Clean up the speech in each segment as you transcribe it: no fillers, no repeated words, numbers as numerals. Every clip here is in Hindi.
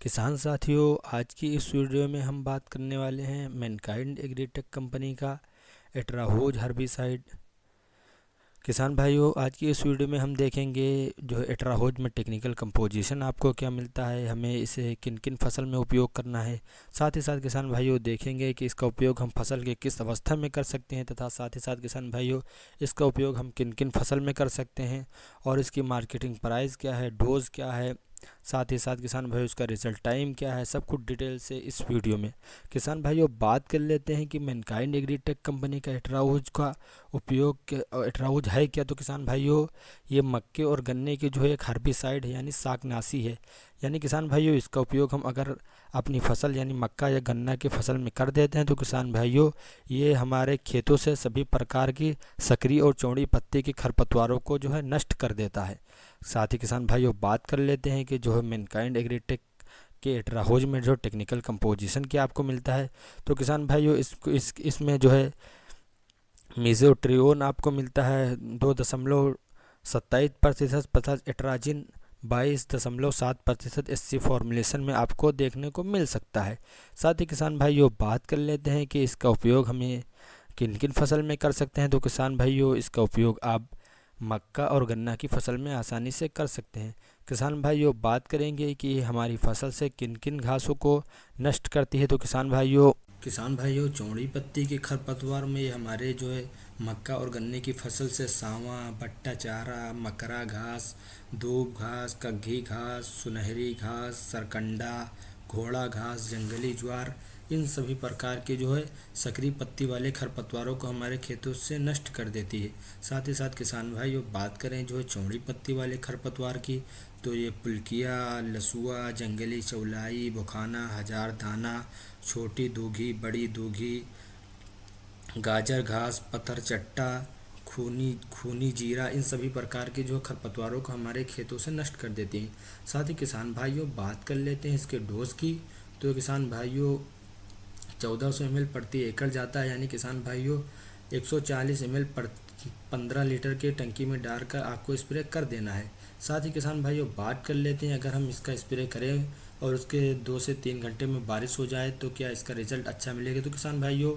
किसान साथियों, आज की इस वीडियो में हम बात करने वाले हैं मैनकाइंड एग्रीटेक कंपनी का एट्राहोज हर्बिसाइड। किसान भाइयों, आज की इस वीडियो में हम देखेंगे जो है एट्राहोज में टेक्निकल कंपोजिशन आपको क्या मिलता है, हमें इसे किन किन फसल में उपयोग करना है। साथ ही साथ किसान भाइयों देखेंगे कि इसका उपयोग हम फसल के किस अवस्था में कर सकते हैं, तथा साथ ही साथ किसान भाइयों इसका उपयोग हम किन किन फसल में कर सकते हैं और इसकी मार्केटिंग प्राइस क्या है, डोज क्या है। साथ ही साथ किसान भाइयों इसका रिजल्ट टाइम क्या है, सब कुछ डिटेल से इस वीडियो में। किसान भाइयों बात कर लेते हैं कि मैनकाइंड एग्रीटेक कंपनी का एट्राहोज का उपयोग एट्राहोज है क्या। तो किसान भाइयों ये मक्के और गन्ने की जो है एक हर्बिसाइड है, यानी शाकनाशी है। यानी किसान भाइयों इसका उपयोग हम अगर अपनी फसल यानी मक्का या गन्ना की फसल में कर देते हैं तो किसान भाइयों ये हमारे खेतों से सभी प्रकार की सक्रिय और चौड़ी पत्ती की खरपतवारों को जो है नष्ट कर देता है। साथ ही किसान भाइयों बात कर लेते हैं कि जो है मैनकाइंड एग्रीटेक के एट्राहोज में जो टेक्निकल कंपोजिशन क्या आपको मिलता है। तो किसान भाइयों इसमें जो है मीजोट्रियोन आपको मिलता है 2.27% तथा एट्राजिन 22.7% एससी फॉर्मुलेशन में आपको देखने को मिल सकता है। साथ ही किसान भाइयों बात कर लेते हैं कि इसका उपयोग हमें किन किन फसल में कर सकते हैं। तो किसान भाइयों इसका उपयोग आप मक्का और गन्ना की फसल में आसानी से कर सकते हैं। किसान भाइयों बात करेंगे कि ये हमारी फसल से किन किन घासों को नष्ट करती है। तो किसान भाइयों चौड़ी पत्ती के खरपतवार में ये हमारे जो है मक्का और गन्ने की फसल से सांवा, बट्टा चारा, मकरा घास, दूब घास, कग्घी घास, सुनहरी घास, सरकंडा, घोड़ा घास, जंगली ज्वार, इन सभी प्रकार के जो है सक्रिय पत्ती वाले खरपतवारों को हमारे खेतों से नष्ट कर देती है। साथ ही साथ किसान भाइयों बात करें जो है चौड़ी पत्ती वाले खरपतवार की, तो ये पुलकिया, लसुआ, जंगली चौलाई, बुखाना, हजार दाना, छोटी दूघी, बड़ी दूघी, गाजर घास, पत्थर चट्टा, खूनी खूनी जीरा, इन सभी प्रकार के जो खरपतवारों को हमारे खेतों से नष्ट कर देती हैं। साथ ही किसान भाइयों बात कर लेते हैं इसके डोज की। तो किसान भाइयों 1400 ml प्रति एकड़ जाता है, यानी किसान भाइयों 140 ml पर 15 लीटर के टंकी में डालकर आपको स्प्रे कर देना है। साथ ही किसान भाइयों बात कर लेते हैं अगर हम इसका स्प्रे करें और उसके 2 से 3 घंटे में बारिश हो जाए तो क्या इसका रिजल्ट अच्छा मिलेगा। तो किसान भाइयों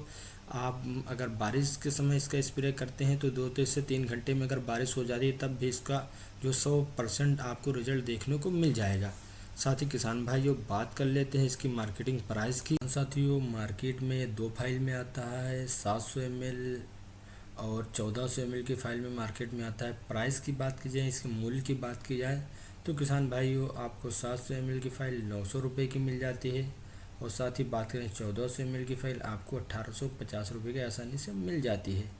आप अगर बारिश के समय इसका स्प्रे करते हैं तो 2 से 3 घंटे में अगर बारिश हो जाती है तब भी इसका जो 100% आपको रिजल्ट देखने को मिल जाएगा। साथ ही किसान भाइयों बात कर लेते हैं इसकी मार्केटिंग प्राइस की। साथियों मार्केट में 2 फाइल में आता है 700 ml और 1400 ml की फाइल में मार्केट में आता है। प्राइस की बात की जाए, इसके मूल्य की बात की जाए तो किसान भाइयों आपको 700 ml की फ़ाइल 900 रुपये की मिल जाती है और साथ ही बात करें 1400 ml की फ़ाइल आपको 1850 रुपये की आसानी से मिल जाती है।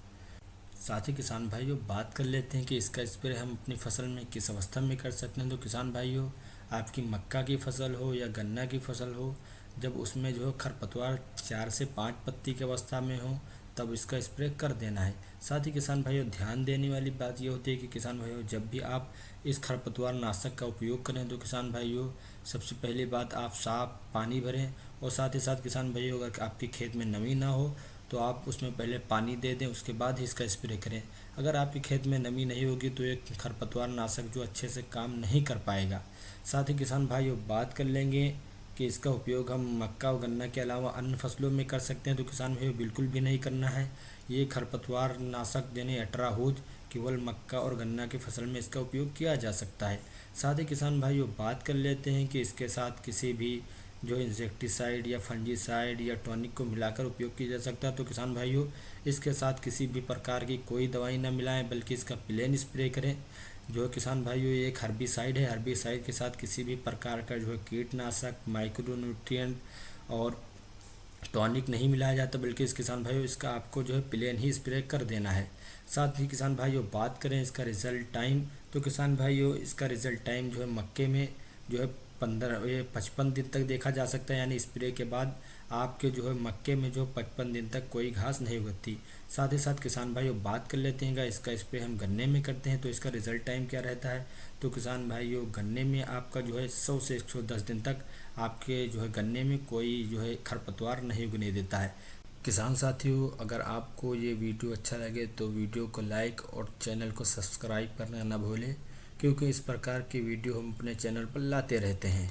साथ ही किसान भाइयों बात कर लेते हैं कि इसका स्प्रे हम अपनी फसल में किस अवस्था में कर सकते हैं। तो किसान भाइयों आपकी मक्का की फसल हो या गन्ना की फसल हो, जब उसमें जो है खरपतवार 4 से 5 पत्ती की अवस्था में हो तब इसका स्प्रे कर देना है। साथ ही किसान भाइयों ध्यान देने वाली बात ये होती है कि किसान भाइयों जब भी आप इस खरपतवार नाशक का उपयोग करें तो किसान भाइयों सबसे पहली बात आप साफ पानी भरें और साथ ही साथ किसान भाइयों अगर आपके खेत में नमी ना हो तो आप उसमें पहले पानी दे दें, उसके बाद ही इसका स्प्रे करें। अगर आपके खेत में नमी नहीं होगी तो एक खरपतवार नाशक जो अच्छे से काम नहीं कर पाएगा। साथ ही किसान भाइयों बात कर लेंगे कि इसका उपयोग हम मक्का और गन्ना के अलावा अन्य फसलों में कर सकते हैं। तो किसान भाइयों बिल्कुल भी नहीं करना है। ये खरपतवार नाशक यानी एट्राहोज केवल मक्का और गन्ना की फसल में इसका उपयोग किया जा सकता है। साथ ही किसान भाइयों बात कर लेते हैं कि इसके साथ किसी भी जो इंसेक्टिसाइड या फंजीसाइड या टॉनिक को मिलाकर उपयोग किया जा सकता है। तो किसान भाइयों इसके साथ किसी भी प्रकार की कोई दवाई ना मिलाएं, बल्कि इसका प्लेन स्प्रे करें। जो है किसान भाइयों ये एक हर्बिसाइड है, हर्बिसाइड के साथ किसी भी प्रकार का जो है कीटनाशक, माइक्रोन्यूट्रिएंट और टॉनिक नहीं मिलाया जाता, बल्कि इस किसान भाइयों इसका आपको जो है प्लेन ही स्प्रे कर देना है। साथ ही किसान भाइयों बात करें इसका रिजल्ट टाइम, तो किसान भाइयों इसका रिजल्ट टाइम जो है मक्के में जो है 55 दिन तक देखा जा सकता है, यानी स्प्रे के बाद आपके जो है मक्के में जो 55 दिन तक कोई घास नहीं उगती। साथ ही साथ किसान भाइयों बात कर लेते हैं इसका स्प्रे हम गन्ने में करते हैं तो इसका रिजल्ट टाइम क्या रहता है। तो किसान भाइयों गन्ने में आपका जो है 100 से 110 दिन तक आपके जो है गन्ने में कोई जो है खरपतवार नहीं उगने देता है। किसान साथियों अगर आपको ये वीडियो अच्छा लगे तो वीडियो को लाइक और चैनल को सब्सक्राइब करना ना भूलें, क्योंकि इस प्रकार की वीडियो हम अपने चैनल पर लाते रहते हैं।